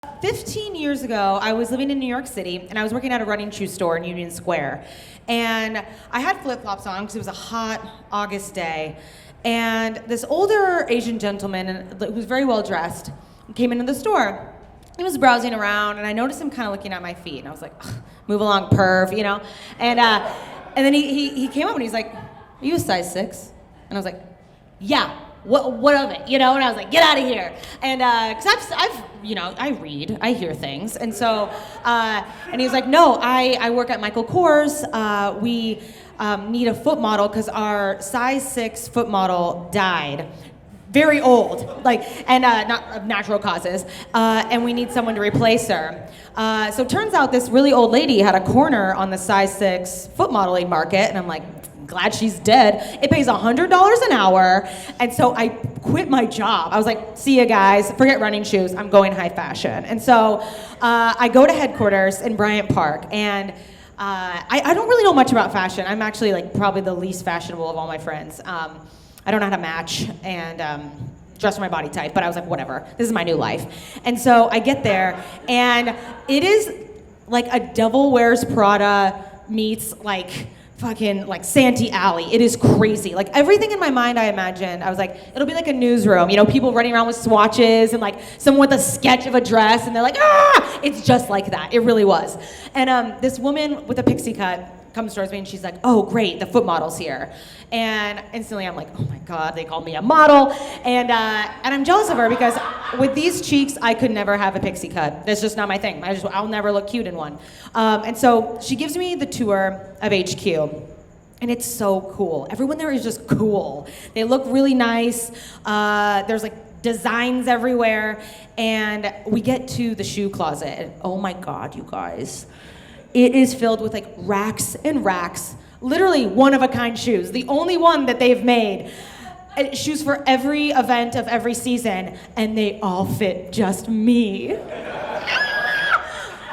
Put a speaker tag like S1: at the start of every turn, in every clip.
S1: 15 years ago, I was living in New York City, and I was working at a running shoe store in Union Square. And I had flip-flops on because it was a hot August day. And this older Asian gentleman who was very well dressed came into the store. He was browsing around, and I noticed him kind of looking at my feet. And I was like, move along, perv, you know? And then he came up and he's like, are you a size 6? And I was like, yeah. What of it, you know? And I was like, get out of here. And because I've I read, I hear things. And so, and he was like, no, I work at Michael Kors. We need a foot model because our size 6 foot model died. Very old, and not of natural causes, and we need someone to replace her. So it turns out this really old lady had a corner on the size 6 foot modeling market, and I'm like, glad she's dead. It pays $100 an hour, and so I quit my job. I was like, see ya guys, forget running shoes, I'm going high fashion. And so I go to headquarters in Bryant Park, and I don't really know much about fashion. I'm actually probably the least fashionable of all my friends. I don't know how to match and dress for my body type, but I was like, whatever, this is my new life. And so I get there, and it is like a Devil Wears Prada meets fucking Santee Alley. It is crazy. Everything in my mind I imagined, I was like, it'll be like a newsroom, people running around with swatches and someone with a sketch of a dress, and they're like, ah! It's just like that. It really was. And this woman with a pixie cut comes towards me and she's like, oh great, the foot model's here. And instantly I'm like, oh my God, they called me a model. And I'm jealous of her because with these cheeks, I could never have a pixie cut. That's just not my thing. I'll never look cute in one. And so she gives me the tour of HQ. And it's so cool. Everyone there is just cool. They look really nice. There's designs everywhere. And we get to the shoe closet. And oh my God, you guys. It is filled with racks and racks, literally one-of-a-kind shoes, the only one that they've made. Shoes for every event of every season, and they all fit just me.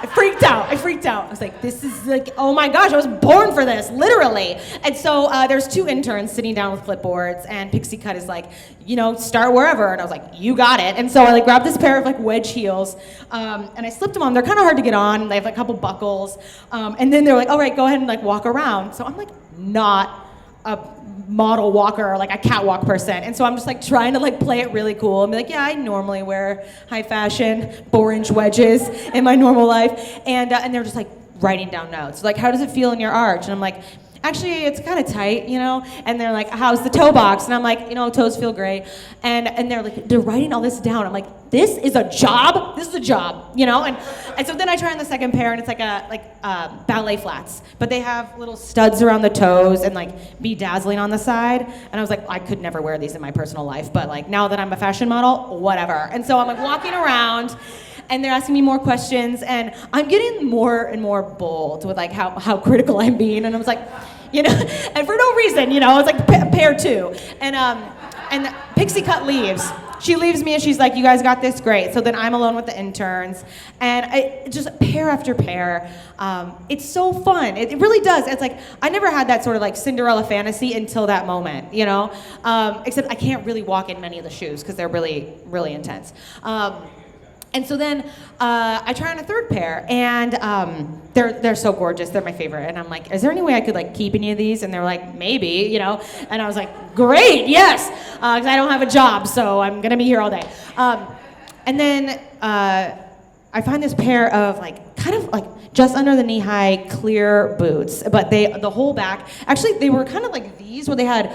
S1: I freaked out. I was like, this is oh my gosh, I was born for this, literally. And so there's 2 interns sitting down with clipboards, and Pixie Cut is like, start wherever. And I was like, you got it. And so I grabbed this pair of wedge heels, and I slipped them on. They're kind of hard to get on. They have a couple buckles. And then they're like, all right, go ahead and walk around. So I'm not a model walker, a catwalk person. And so I'm just trying to play it really cool and be like, yeah, I normally wear high fashion 4-inch wedges in my normal life. And they're just writing down notes. How does it feel in your arch? And I'm like, actually, it's kind of tight, And they're like, how's the toe box? And I'm like, toes feel great. And they're writing all this down. I'm like, this is a job? This is a job, And so then I try on the second pair, and it's ballet flats. But they have little studs around the toes and bedazzling on the side. And I was like, I could never wear these in my personal life. But now that I'm a fashion model, whatever. And so I'm walking around, and they're asking me more questions, and I'm getting more and more bold with how critical I'm being, and I was like, and for no reason, I was pair 2, and Pixie Cut leaves. She leaves me and she's like, you guys got this, great. So then I'm alone with the interns, and just pair after pair. It's so fun. It really does. It's I never had that sort of Cinderella fantasy until that moment, except I can't really walk in many of the shoes because they're really, really intense. And so then I try on a third pair, and they're so gorgeous. They're my favorite. And I'm like, is there any way I could keep any of these? And they're like, maybe, And I was like, great, yes, because I don't have a job, so I'm gonna be here all day. And then I find this pair of kind of just under the knee-high clear boots, but the whole back, actually they were kind of these where they had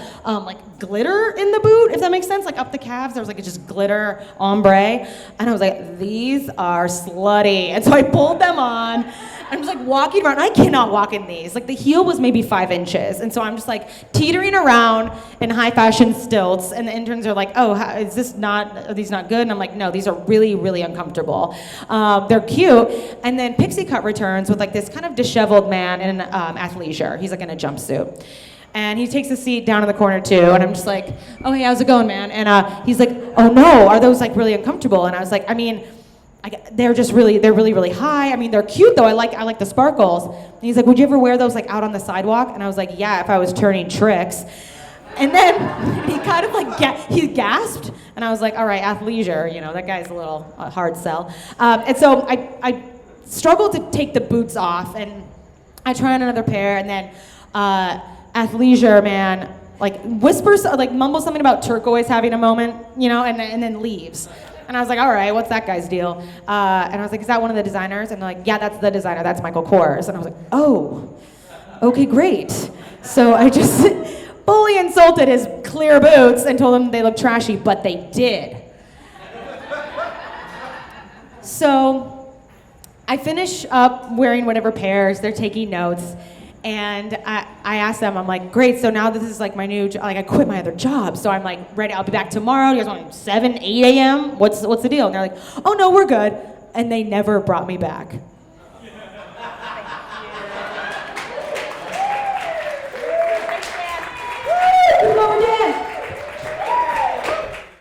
S1: glitter in the boot, if that makes sense, up the calves there was just glitter ombre, and I was like, these are slutty. And so I pulled them on. I'm just walking around. I cannot walk in these. The heel was maybe 5 inches, and so I'm just teetering around in high fashion stilts, and the interns are like, oh, are these not good? And I'm like, no, these are really, really uncomfortable. They're cute. And then Pixie Cut returns with this kind of disheveled man in athleisure. He's in a jumpsuit. And he takes a seat down in the corner too, and I'm just like, oh hey, how's it going, man? And he's like, oh no, are those really uncomfortable? And I was like, I mean, they're really, really high. I mean, they're cute though. I like the sparkles. And he's like, would you ever wear those out on the sidewalk? And I was like, yeah, if I was turning tricks. And then he kind of he gasped, And I was like, all right, athleisure, that guy's a little hard sell. And so I struggled to take the boots off, and I try on another pair, and then athleisure man like whispers, like mumbles something about turquoise having a moment, and then leaves. And I was like, all right, what's that guy's deal? And I was like, is that one of the designers? And they're like, yeah, that's the designer. That's Michael Kors. And I was like, oh, okay, great. So I just fully insulted his clear boots and told him they looked trashy, but they did. So I finish up wearing whatever pairs. They're taking notes. And I asked them, I'm like, great, so now this is like my new, I quit my other job. So I'm like, ready, I'll be back tomorrow. You guys want 7, 8 a.m.? What's the deal? And they're like, oh no, we're good. And they never brought me back.